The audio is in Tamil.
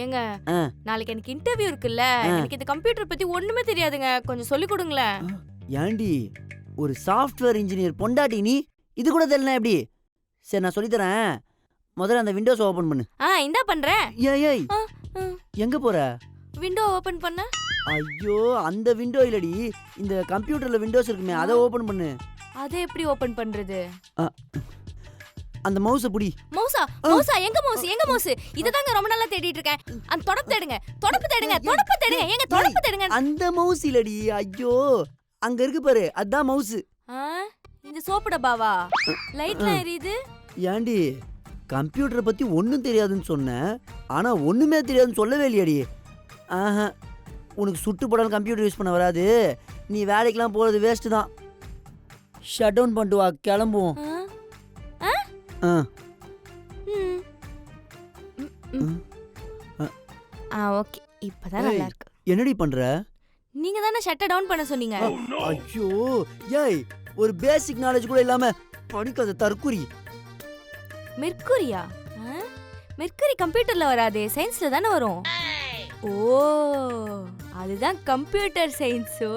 ஏங்க ஆ. நாளைக்கு எனக்கு இன்டர்வியூ இருக்குல்ல, எனக்கு இந்த கம்ப்யூட்டர் பத்தி ஒண்ணுமே தெரியாதுங்க, கொஞ்சம் சொல்லி கொடுங்களேன். ஏண்டி ஒரு சாஃப்ட்வேர் இன்ஜினியர் பொண்டாட்டி நீ இது கூட தெரியல எப்படி? சரி நான் சொல்லி தரேன். முதல்ல அந்த விண்டோஸ் ஓபன் பண்ணு. இந்தா பண்றேன். ஏய் எங்க போற? விண்டோ ஓபன் பண்ண. ஐயோ அந்த விண்டோ இல்லடி, இந்த கம்ப்யூட்டர்ல விண்டோஸ் இருக்குமே அதை ஓபன் பண்ணு. அதை எப்படி ஓபன் பண்றது? அந்த மவுஸை புடி. மவுஸா? மவுஸா? எங்க மவுஸ்? எங்க மவுஸ்? இததாங்க ரொம்ப நாளா தேடிட்டு இருக்கேன். அந்த தொடப்பு தேடுங்க, தொடப்பு தேடுங்க, தொடப்பு தேடுங்க. ஏங்க தொடப்பு தேடுங்க. அந்த மவுஸ் இல்லடி. ஐயோ அங்க இருக்கு பாரு, அதான் மவுஸ். இந்த சோப்பு டப்பாவா? லைட்லாம் எரியுது. ஏண்டி கம்ப்யூட்டரை பத்தி ஒன்றும் தெரியாதுன்னு சொன்னேன், ஆனா ஒண்ணுமே தெரியாதுன்னு சொல்லவே இல்லையாடி? ஆஹா, உனக்கு சுட்டு போடாமல் கம்ப்யூட்டர் யூஸ் பண்ண வராது, நீ வேலைக்கெல்லாம் போறது வேஸ்ட் தான். ஷட் டவுன் பண்ணிட்டு வா, கிளம்புவோம். ஓகே, இப்பதான் நல்லா இருக்கு. என்னடி பண்ற? நீங்க தானே ஷட் டவுன் பண்ண சொன்னீங்க. ஐயோ ஏய், ஒரு பேசிக் நாலேஜ் கூட இல்லாம படிக்காத தற்குறி. மெர்க்குரியா? மெர்க்குரி கம்ப்யூட்டர்ல வராதே, சயின்ஸ்ல தானே வரும். ஓ, அதுதான் கம்ப்யூட்டர் சயின்ஸோ.